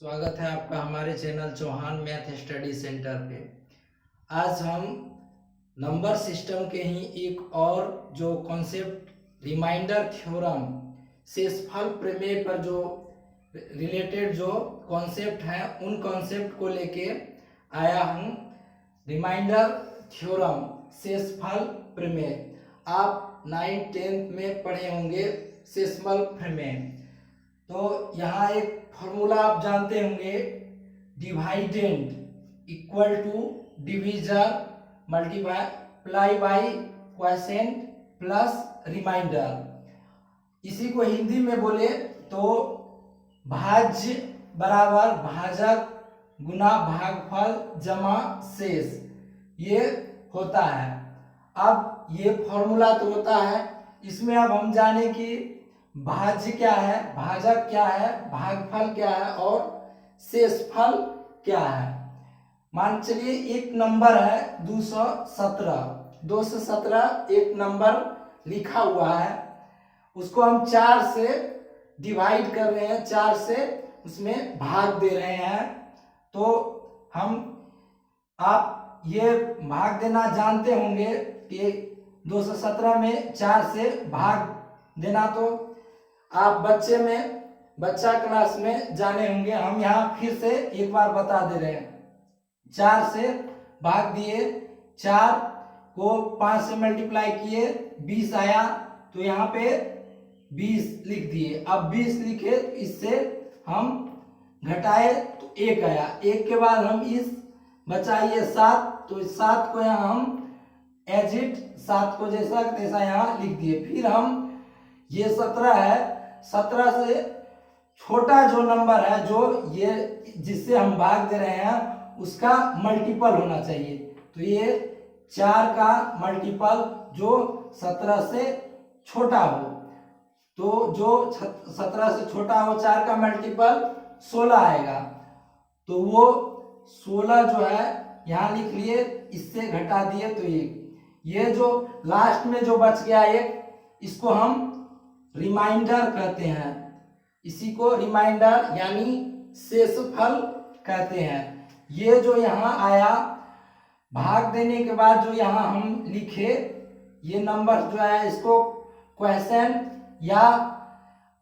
स्वागत है आपका हमारे channel Chauhan math study centre पे। आज हम नंबर सिस्टम के ही एक और जो कॉन्सेप्ट रिमाइंडर थ्योरम शेषफल प्रमेय पर जो रिलेटेड जो कॉन्सेप्ट हैं उन कॉन्सेप्ट को लेके आया हूँ। रिमाइंडर थ्योरम शेषफल प्रमेय आप 9th-10th में पढ़े होंगे शेषफल प्रमेय। तो यहाँ एक फॉर्मूला आप जानते होंगे, dividend equal to divisor multiply by quotient plus remainder. इसी को हिंदी में बोले तो भाज्य बराबर भाजक गुना भागफल जमा शेष, ये होता है। अब ये फॉर्मूला तो होता है, इसमें अब हम जाने कि भाज्य क्या है, भाजक क्या है, भागफल क्या है और शेषफल क्या है। मान चलिए एक नंबर है 217 एक नंबर लिखा हुआ है, उसको हम 4 से डिवाइड कर रहे हैं, 4 से उसमें भाग दे रहे हैं। तो आप ये भाग देना जानते होंगे कि 217 में 4 से भाग देना तो आप बच्चा क्लास में जाने होंगे। हम यहाँ फिर से एक बार बता दे रहे हैं। 4 से भाग दिए, 4 को 5 से मल्टीप्लाई किए, 20 आया तो यहाँ पे 20 लिख दिए। अब 20 लिखे, इससे हम घटाए तो 1 आया। 1 के बाद हम इस बचाइए 7, तो 7 को यहाँ हम एज इट 7 को जैसा तैसा यहाँ लिख दिए। फिर हम ये 17 है, 17 से छोटा जो नंबर है, जो ये जिससे हम भाग दे रहे हैं उसका मल्टीपल होना चाहिए। तो ये 4 का मल्टीपल जो 17 से छोटा हो, तो जो 17 से छोटा हो 4 का मल्टीपल 16 आएगा। तो वो 16 जो है यहाँ लिख लिए, इससे घटा दिए तो ये जो लास्ट में जो बच गया एक, इसको हम रिमाइंडर कहते हैं। इसी को रिमाइंडर यानी शेषफल कहते हैं। ये जो यहाँ आया भाग देने के बाद जो यहाँ हम लिखे, ये नंबर जो है इसको क्वोशिएंट या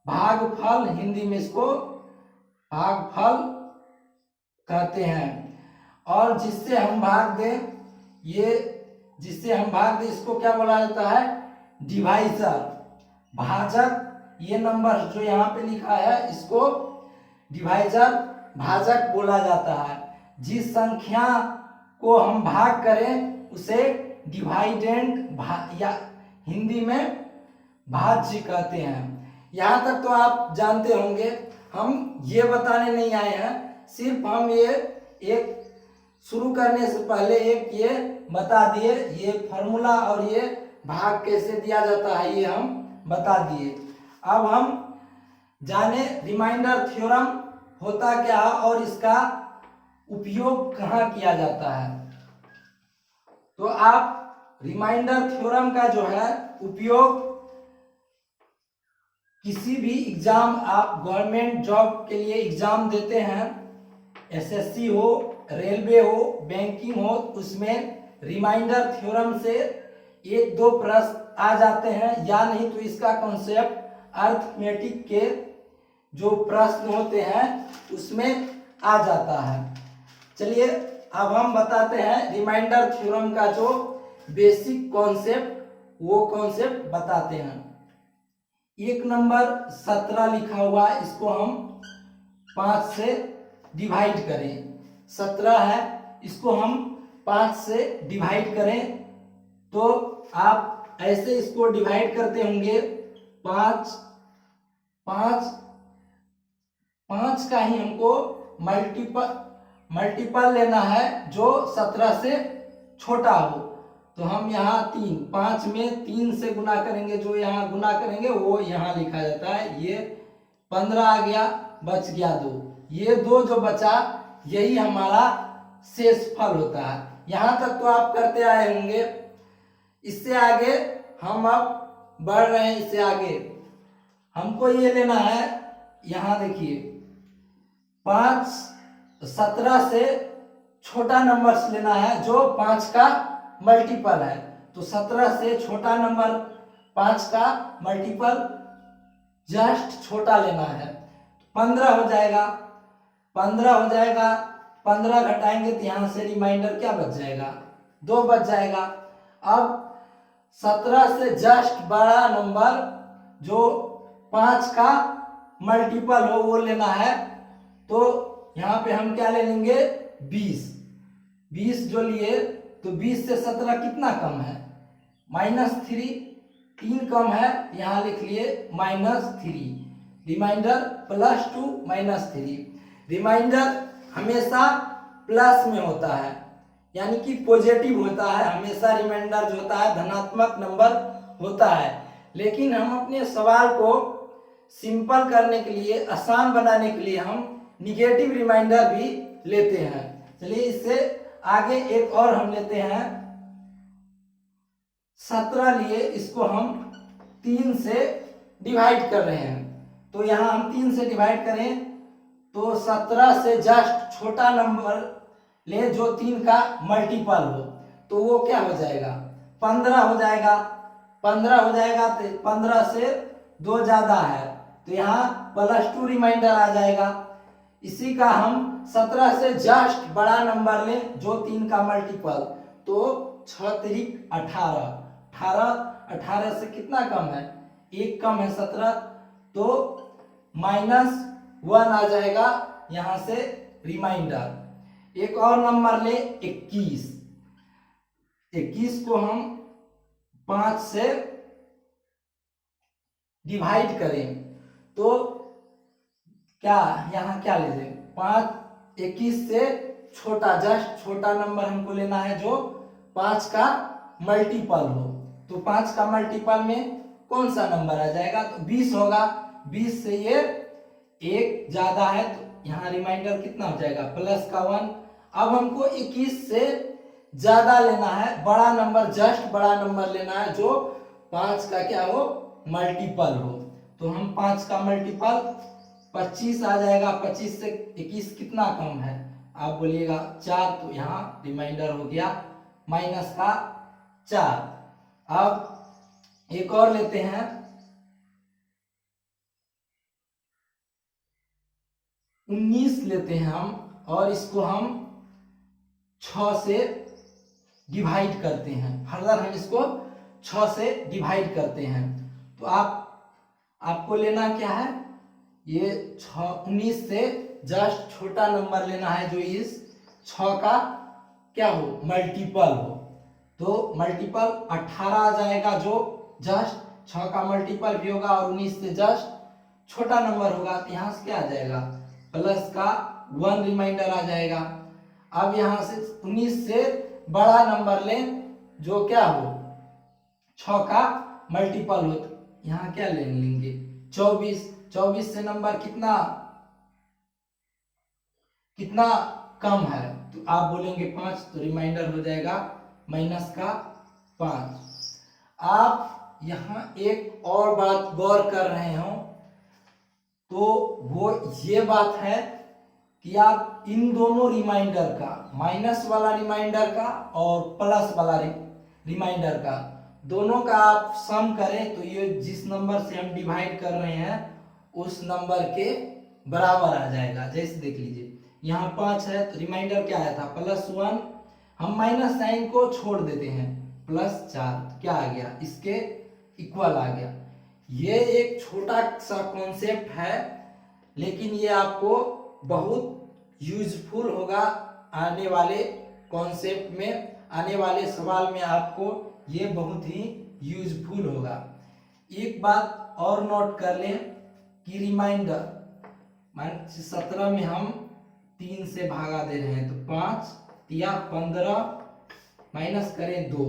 भागफल, हिंदी में इसको भागफल कहते हैं। और जिससे हम भाग दें, इसको क्या बोला जाता है, डिवाइजर। भाजक, ये नंबर जो यहाँ पे लिखा है इसको डिवाइजर भाजक बोला जाता है। जिस संख्या को हम भाग करें उसे डिवाइडेंड या हिंदी में भाज्य कहते हैं। यहाँ तक तो आप जानते होंगे। हम ये बताने नहीं आए हैं, सिर्फ हम ये एक शुरू करने से पहले एक ये बता दिए, ये फॉर्मूला और ये भाग कैसे दिया जाता है ये हम बता दिए। अब हम जाने रिमाइंडर थ्योरम होता क्या है और इसका उपयोग कहाँ किया जाता है। तो आप रिमाइंडर थ्योरम का जो है उपयोग किसी भी एग्जाम, आप गवर्नमेंट जॉब के लिए एग्जाम देते हैं, एसएससी हो, रेलवे हो, बैंकिंग हो, उसमें रिमाइंडर थ्योरम से 1-2 प्रश्न आ जाते हैं, या नहीं तो इसका कॉन्सेप्ट अर्थमेटिक के जो प्रश्न होते हैं उसमें आ जाता है। चलिए अब हम बताते हैं रिमाइंडर थ्योरम का जो बेसिक कॉन्सेप्ट, वो कॉन्सेप्ट बताते हैं। एक नंबर 17 लिखा हुआ है, इसको हम 5 से डिवाइड करें। 17 है, इसको हम 5 से डिवाइड करें तो आप ऐसे इसको डिवाइड करते होंगे। 5 का ही हमको मल्टीपल लेना है जो 17 से छोटा हो। तो हम यहाँ 5 में 3 से गुना करेंगे, जो यहाँ गुना करेंगे वो यहाँ लिखा जाता है। ये 15 आ गया, बच गया 2। ये 2 जो बचा यही हमारा शेषफल होता है। यहाँ तक तो आप करते आए होंगे। इससे आगे हम अब बढ़ रहे हैं, इससे आगे हमको ये लेना है। यहाँ देखिए 5 17 से छोटा नंबर लेना है जो 5 का मल्टीपल है। तो 17 से छोटा नंबर 5 का मल्टीपल जस्ट छोटा लेना है। 15 हो जाएगा, 15 हो जाएगा, 15 घटाएंगे तो यहां से रिमाइंडर क्या बच जाएगा, 2 बच जाएगा। अब 17 से जस्ट बड़ा नंबर जो 5 का मल्टीपल हो वो लेना है। तो यहां पे हम क्या ले लेंगे, 20। 20 जो लिए तो 20 से 17 कितना कम है, -3, 3 कम है, यहां लिख लिए -3। रिमाइंडर +2 -3। रिमाइंडर हमेशा प्लस में होता है, यानी कि पॉजिटिव होता है। हमेशा रिमाइंडर जो होता है धनात्मक नंबर होता है। लेकिन हम अपने सवाल को सिंपल करने के लिए, आसान बनाने के लिए हम निगेटिव रिमाइंडर भी लेते हैं। चलिए इससे आगे एक और हम लेते हैं। 17 लिए, इसको हम 3 से डिवाइड कर रहे हैं। तो यहां हम 3 से डिवाइड करें तो 17 से जस्ट छोटा नंबर ले जो 3 का मल्टीपल हो, तो वो क्या हो जाएगा, 15 हो जाएगा। 15 हो जाएगा तो 15 से 2 ज्यादा है तो यहाँ +2 रिमाइंडर आ जाएगा। इसी का हम 17 से जस्ट बड़ा नंबर ले जो 3 का मल्टीपल, तो 6 त्रिक 18। 18 से कितना कम है, 1 कम है 17, तो -1 आ जाएगा यहां से रिमाइंडर। एक और नंबर ले 21। 21 को हम 5 से डिवाइड करें तो क्या, यहां क्या ले लें, 5 21 से छोटा, जस्ट छोटा नंबर हमको लेना है जो 5 का मल्टीपल हो। तो 5 का मल्टीपल में कौन सा नंबर आ जाएगा, तो 20 होगा। 20 से ये 1 ज्यादा है तो यहाँ रिमाइंडर कितना हो जाएगा, +1। अब हमको 21 से ज्यादा लेना है, बड़ा नंबर, जस्ट बड़ा नंबर लेना है जो 5 का क्या हो, मल्टीपल हो। तो हम 5 का मल्टीपल 25 आ जाएगा। 25 से 21 कितना कम है, आप बोलिएगा 4, तो यहाँ रिमाइंडर हो गया -4। अब एक और लेते हैं। 19 लेते हैं हम, और इसको हम 6 से डिवाइड करते हैं। फर्दर हम इसको 6 से डिवाइड करते हैं। तो आपको लेना क्या है, ये 19 से जस्ट छोटा नंबर लेना है जो इस 6 का क्या हो, मल्टीपल हो। तो मल्टीपल 18 आ जाएगा जो जस्ट 6 का मल्टीपल भी होगा और 19 से जस्ट छोटा नंबर होगा। तो यहाँ से क्या आ जाएगा, +1 रिमाइंडर आ जाएगा। अब यहाँ से 19 से बड़ा नंबर लें जो क्या हो, 6 का मल्टीपल हो। यहाँ क्या ले लेंगे, 24। 24 से नंबर कितना कितना कम है, तो आप बोलेंगे 5, तो रिमाइंडर हो जाएगा -5। आप यहाँ एक और बात गौर कर रहे हो तो वो ये बात है कि आप इन दोनों रिमाइंडर का, माइनस वाला रिमाइंडर का और प्लस वाला रिमाइंडर का, दोनों का आप सम करें तो ये जिस नंबर से हम डिवाइड कर रहे हैं उस नंबर के बराबर आ जाएगा। जैसे देख लीजिए यहाँ 5 है तो रिमाइंडर क्या आया था, +1। हम माइनस साइन को छोड़ देते हैं, +4, तो क्या आ गया, इसके इक्वल आ गया। ये एक छोटा सा कॉन्सेप्ट है लेकिन ये आपको बहुत यूजफुल होगा आने वाले कॉन्सेप्ट में, आने वाले सवाल में आपको ये बहुत ही यूजफुल होगा। एक बात और नोट कर लें कि रिमाइंडर 17 में हम 3 से भागा दे रहे हैं तो 5 या 15 माइनस करें 2,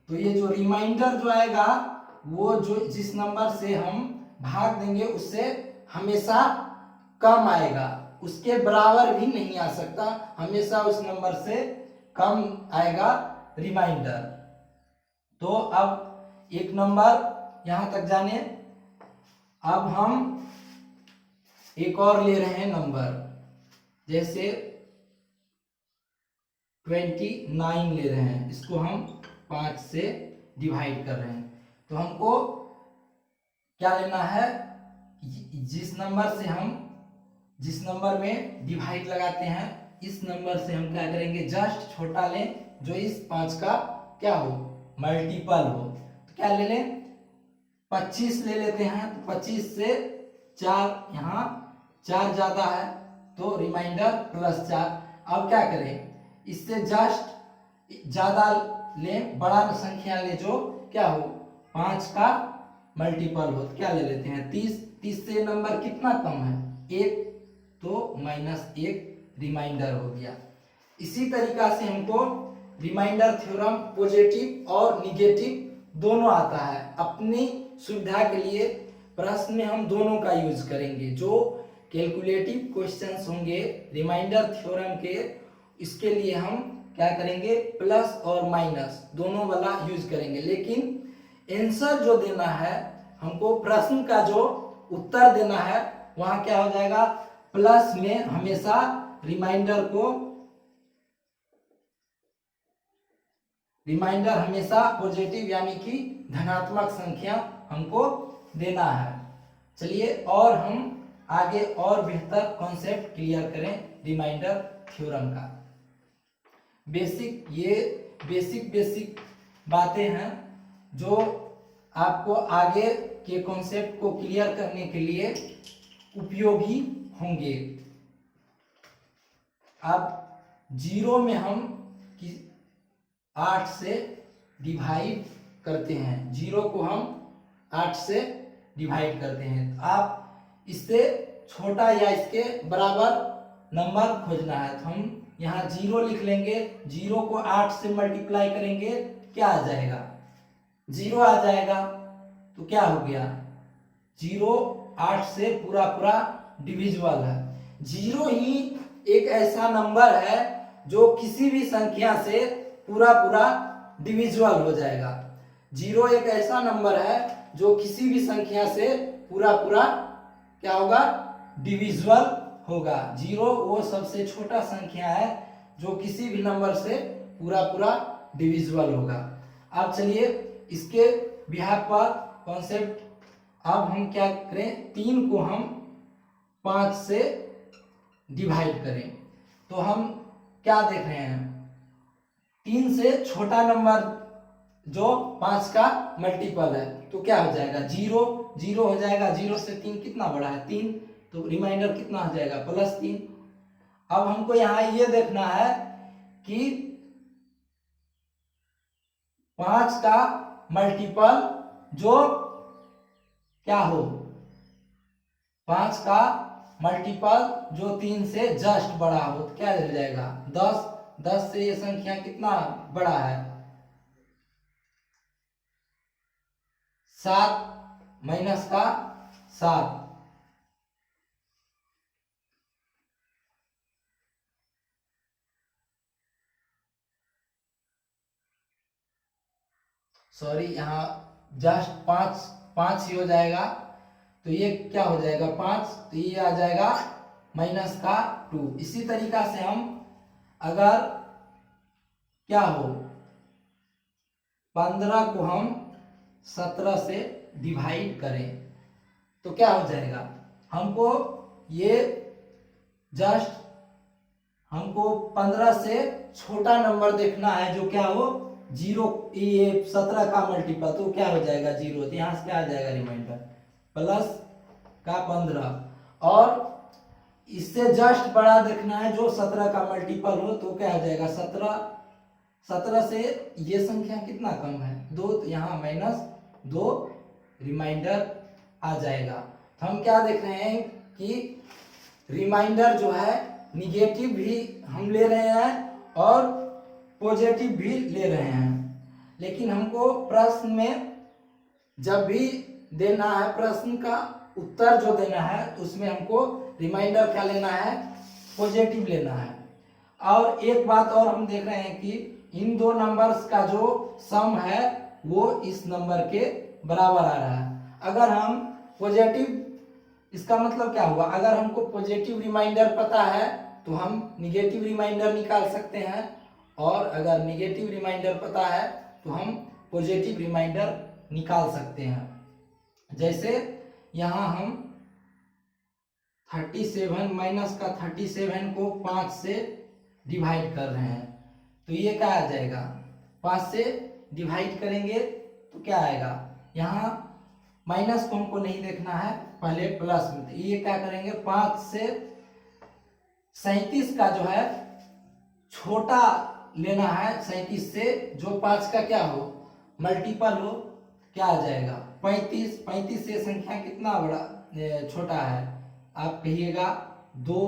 तो ये जो रिमाइंडर जो आएगा वो जो जिस नंबर से हम भाग देंगे उससे हमेशा कम आएगा, उसके बराबर भी नहीं आ सकता, हमेशा उस नंबर से कम आएगा रिमाइंडर। तो अब एक नंबर यहां तक जाने। अब हम एक और ले रहे हैं नंबर जैसे 29 ले रहे हैं, इसको हम 5 से डिवाइड कर रहे हैं, तो हमको क्या लेना है, जिस नंबर में डिवाइड लगाते हैं इस नंबर से हम क्या करेंगे, जस्ट छोटा लें जो इस 5 का क्या हो, मल्टीपल हो। तो क्या ले लें, 25 ले लेते हैं। तो 25 से 4, यहाँ 4 ज्यादा है तो रिमाइंडर +4। अब क्या करें, इससे जस्ट ज्यादा लें, बड़ा संख्या ले जो क्या हो 5 का मल्टीपल हो। तो क्या ले लेते हैं 30। 30 से नंबर कितना कम है, 1, तो -1 रिमाइंडर हो गया। इसी तरीका से हमको रिमाइंडर थ्योरम पॉजिटिव और निगेटिव दोनों आता है। अपनी सुविधा के लिए प्रश्न में हम दोनों का यूज करेंगे। जो कैलकुलेटिव क्वेश्चंस होंगे रिमाइंडर थ्योरम के, इसके लिए हम क्या करेंगे, प्लस और माइनस दोनों वाला यूज करेंगे। लेकिन आंसर जो देना है हमको, प्रश्न का जो उत्तर देना है, वहां क्या हो जाएगा, प्लस में हमेशा रिमाइंडर हमेशा पॉजिटिव यानी कि धनात्मक संख्या हमको देना है। चलिए और हम आगे और बेहतर कॉन्सेप्ट क्लियर करें रिमाइंडर थ्योरम का। बेसिक बातें हैं जो आपको आगे के कॉन्सेप्ट को क्लियर करने के लिए उपयोगी होंगे। अब 0 में हम 8 से डिवाइड करते हैं, 0 को हम 8 से डिवाइड करते हैं। आप इससे छोटा या इसके बराबर नंबर खोजना है, तो हम यहाँ 0 लिख लेंगे। 0 को 8 से मल्टीप्लाई करेंगे, क्या आ जाएगा, 0 आ जाएगा। तो क्या हो गया, 0 8 से पूरा डिविजिबल है। 0 ही एक ऐसा नंबर है जो किसी भी संख्या से पूरा डिविजिबल हो जाएगा। 0 एक ऐसा नंबर है जो किसी भी संख्या से पूरा क्या होगा, डिविजिबल होगा। 0 वो सबसे छोटा संख्या है जो किसी भी नंबर से पूरा डिविजिबल होगा। अब चलिए इसके बिहार पर कॉन्सेप्ट, अब हम क्या करें, 3 को हम 5 से डिवाइड करें। तो हम क्या देख रहे हैं, 3 से छोटा नंबर जो 5 का मल्टीपल है, तो क्या हो जाएगा, 0 हो जाएगा। 0 से 3 कितना बड़ा है, 3, तो रिमाइंडर कितना हो जाएगा, +3। अब हमको यहाँ ये देखना है कि 5 का मल्टीपल जो क्या हो, 5 का मल्टीपल जो 3 से जस्ट बड़ा हो, तो क्या हो जाएगा, 10। 10 से ये संख्या कितना बड़ा है, 7 माइनस का 7। सॉरी, यहाँ जस्ट 5 ही हो जाएगा, तो ये क्या हो जाएगा 5, तो ये आ जाएगा माइनस का 2। इसी तरीका से हम अगर क्या हो 15 को हम 17 से डिवाइड करें, तो क्या हो जाएगा, हमको ये जस्ट हमको 15 से छोटा नंबर देखना है जो क्या हो 0, ये 17 का मल्टीपल, तो क्या हो जाएगा 0। तो यहाँ से क्या आ जाएगा, रिमाइंडर प्लस का 15। और इससे जस्ट बड़ा देखना है जो 17 का मल्टीपल हो, तो क्या हो जाएगा 17 से ये संख्या कितना कम है, 2, तो यहाँ -2 रिमाइंडर आ जाएगा। तो हम क्या देख रहे हैं कि रिमाइंडर जो है निगेटिव भी हम ले रहे हैं और पॉजिटिव भी ले रहे हैं। लेकिन हमको प्रश्न में जब भी देना है, प्रश्न का उत्तर जो देना है, उसमें हमको रिमाइंडर क्या लेना है, पॉजिटिव लेना है। और एक बात और हम देख रहे हैं कि इन दो नंबर्स का जो सम है वो इस नंबर के बराबर आ रहा है। अगर हम पॉजिटिव, इसका मतलब क्या हुआ, अगर हमको पॉजिटिव रिमाइंडर पता है तो हम निगेटिव रिमाइंडर निकाल सकते हैं, और अगर निगेटिव रिमाइंडर पता है तो हम पॉजिटिव रिमाइंडर निकाल सकते हैं। जैसे यहाँ हम 37 माइनस का 37 को 5 से डिवाइड कर रहे हैं, तो ये क्या आ जाएगा, 5 से डिवाइड करेंगे तो क्या आएगा, यहाँ माइनस को हमको नहीं देखना है, पहले प्लस में, तो ये क्या करेंगे, 5 से 37 का जो है छोटा लेना है, 37 से जो 5 का क्या हो, मल्टीपल हो, क्या आ जाएगा 35। 35 से संख्या कितना बड़ा छोटा है, आप कहिएगा 2,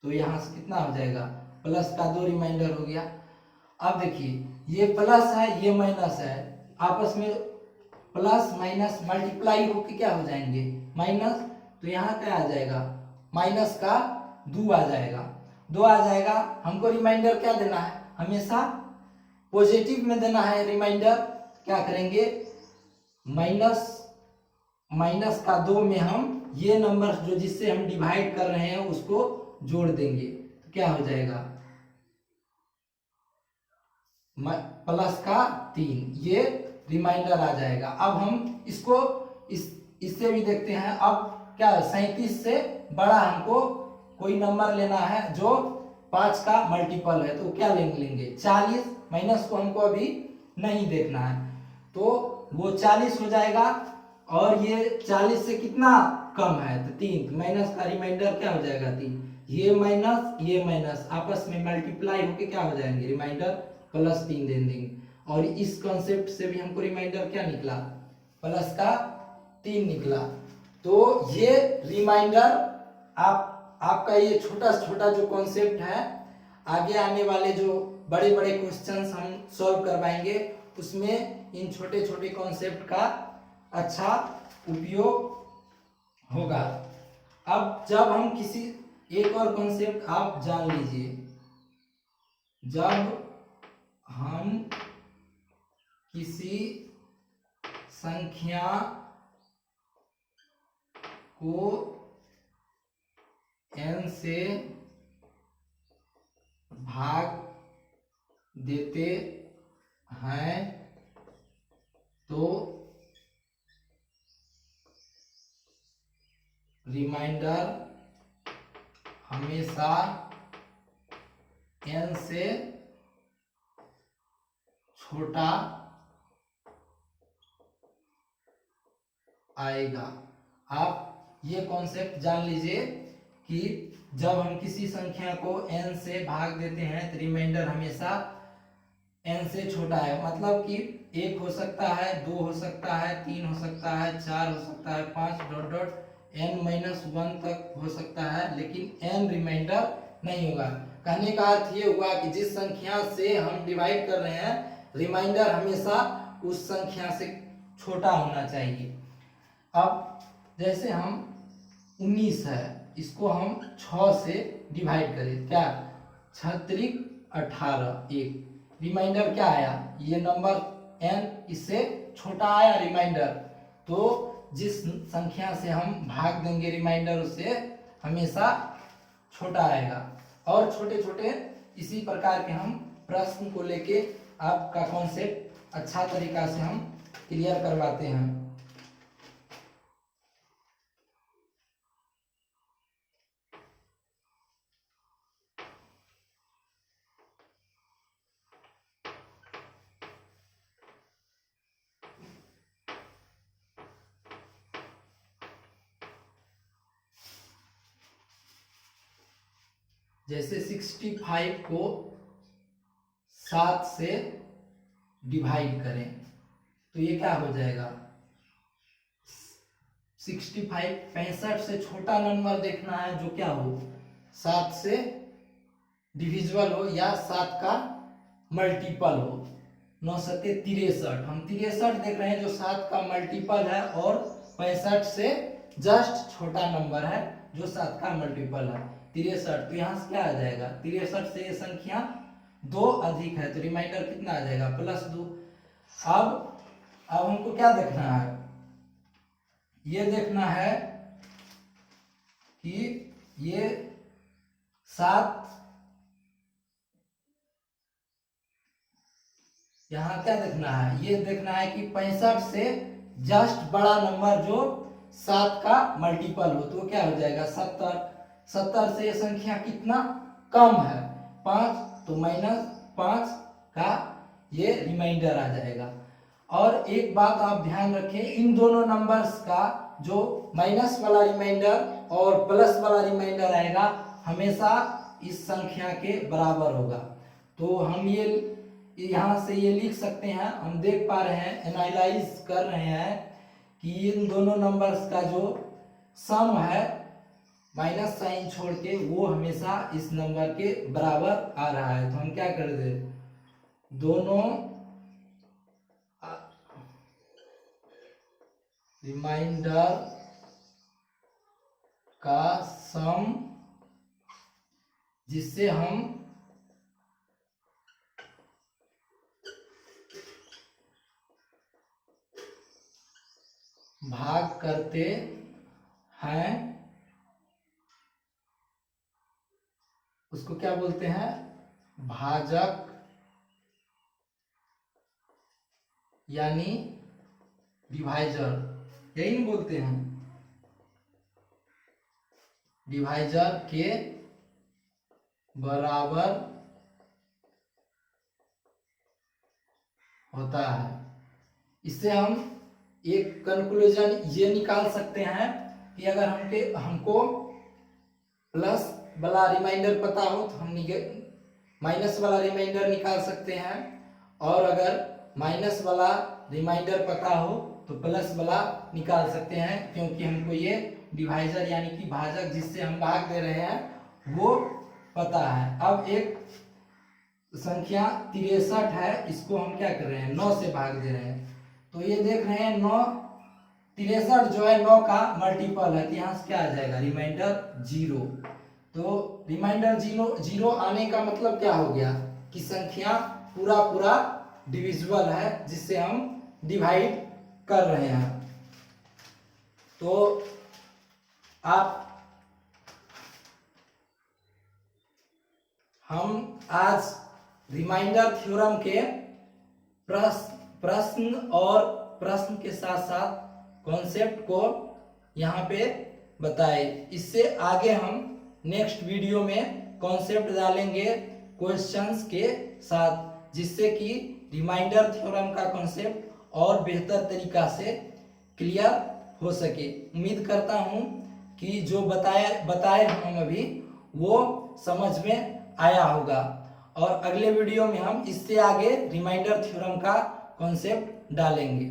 तो यहां से कितना हो जाएगा, प्लस का 2 रिमाइंडर हो गया। अब देखिए ये प्लस है ये माइनस है, आपस में प्लस माइनस मल्टीप्लाई होके क्या हो जाएंगे, माइनस, तो यहाँ क्या आ जाएगा, माइनस का 2 आ जाएगा, 2 आ जाएगा। हमको रिमाइंडर क्या देना है, हमेशा पॉजिटिव में देना है रिमाइंडर, क्या करेंगे, माइनस का 2 में हम ये नंबर जो जिससे हम डिवाइड कर रहे हैं उसको जोड़ देंगे, तो क्या हो जाएगा, प्लस का 3, ये रिमाइंडर आ जाएगा। अब हम इसको इससे भी देखते हैं। अब क्या 37 से बड़ा हमको कोई नंबर लेना है जो 5 का मल्टीपल है, तो क्या लेंगे 40, माइनस को हमको अभी नहीं देखना है, तो वो 40 हो जाएगा, और ये 40 से कितना कम है, तो 3, माइनस का रिमाइंडर क्या हो जाएगा 3, ये माइनस आपस में मल्टीप्लाई होके क्या हो जाएंगे, रिमाइंडर प्लस 3 दे देंगे। और इस कॉन्सेप्ट से भी हमको रिमाइंडर क्या निकला, प्लस का 3 निकला। तो ये रिमाइंडर आपका ये छोटा छोटा जो कॉन्सेप्ट है, आगे आने वाले जो बड़े बड़े क्वेश्चंस हम सॉल्व करवाएंगे, उसमें इन छोटे छोटे कॉन्सेप्ट का अच्छा उपयोग होगा। अब जब हम किसी एक और कॉन्सेप्ट आप जान लीजिए, जब हम किसी संख्या को n से भाग देते हैं तो रिमाइंडर हमेशा n से छोटा आएगा। आप ये कॉन्सेप्ट जान लीजिए कि जब हम किसी संख्या को n से भाग देते हैं तो रिमाइंडर हमेशा n से छोटा है, मतलब कि 1 हो सकता है, 2 हो सकता है, 3 हो सकता है, 4 हो सकता है, 5 डॉट डॉट n-1 तक हो सकता है, लेकिन n रिमाइंडर नहीं होगा। कहने का अर्थ ये हुआ कि जिस संख्या से हम डिवाइड कर रहे हैं, रिमाइंडर हमेशा उस संख्या से छोटा होना चाहिए। अब जैसे हम 19 है, इसको हम 6 से डिवाइड करें, क्या 6 18, 1, रिमाइंडर क्या आया, ये नंबर n इससे छोटा आया रिमाइंडर, तो जिस संख्या से हम भाग देंगे रिमाइंडर उससे हमेशा छोटा आएगा। और छोटे छोटे इसी प्रकार के हम प्रश्न को लेके आपका कॉन्सेप्ट अच्छा तरीका से हम क्लियर करवाते हैं। जैसे 65 को 7 से डिवाइड करें तो ये क्या हो जाएगा, 65 से छोटा नंबर देखना है जो क्या हो, 7 से डिविजिबल हो या 7 का मल्टीपल हो। 9 सत्ते 63, हम 63 देख रहे हैं जो 7 का मल्टीपल है, और 65 से जस्ट छोटा नंबर है जो 7 का मल्टीपल है 63, तो यहाँ से क्या आ जाएगा, 63 से ये संख्या 2 अधिक है, तो रिमाइंडर कितना आ जाएगा, +2। अब हमको क्या देखना है, ये देखना है कि ये 7, यहाँ क्या देखना है, ये देखना है कि 65 से जस्ट बड़ा नंबर जो 7 का मल्टीपल हो, तो क्या हो जाएगा 70। 70 से ये संख्या कितना कम है 5, तो -5 का ये रिमाइंडर आ जाएगा। और एक बात आप ध्यान रखें, इन दोनों नंबर्स का जो माइनस वाला रिमाइंडर और प्लस वाला रिमाइंडर आएगा हमेशा इस संख्या के बराबर होगा। तो हम ये यहाँ से ये लिख सकते हैं, हम देख पा रहे हैं, एनालाइज कर रहे हैं कि इन दोनों नंबर्स का जो सम है माइनस साइन छोड़ के वो हमेशा इस नंबर के बराबर आ रहा है। तो हम क्या कर दे, दोनों रिमाइंडर का सम जिससे हम भाग करते हैं उसको क्या बोलते हैं, भाजक यानी डिवाइजर, यही नहीं बोलते हैं, डिवाइजर के बराबर होता है। इससे हम एक कंक्लूजन ये निकाल सकते हैं कि अगर हमको प्लस वाला रिमाइंडर पता हो तो हम माइनस वाला रिमाइंडर निकाल सकते हैं, और अगर माइनस वाला रिमाइंडर पता हो तो प्लस वाला निकाल सकते हैं, क्योंकि हमको ये डिवाइजर यानी कि भाजक जिससे हम भाग दे रहे हैं वो पता है। अब एक संख्या 63 है, इसको हम क्या कर रहे हैं, 9 से भाग दे रहे हैं। तो ये देख रहे हैं 9, 63 जो है 9 का मल्टीपल है, तो यहाँ से क्या आ जाएगा, रिमाइंडर 0। तो रिमाइंडर 0 आने का मतलब क्या हो गया कि संख्या पूरा डिविजिबल है, जिससे हम डिवाइड कर रहे हैं। तो हम आज रिमाइंडर थ्योरम के प्रश्न और प्रश्न के साथ साथ कॉन्सेप्ट को यहाँ पे बताए। इससे आगे हम नेक्स्ट वीडियो में कॉन्सेप्ट डालेंगे क्वेश्चंस के साथ, जिससे कि रिमाइंडर थ्योरम का कॉन्सेप्ट और बेहतर तरीका से क्लियर हो सके। उम्मीद करता हूँ कि जो बताए हम अभी वो समझ में आया होगा, और अगले वीडियो में हम इससे आगे रिमाइंडर थ्योरम का कॉन्सेप्ट डालेंगे।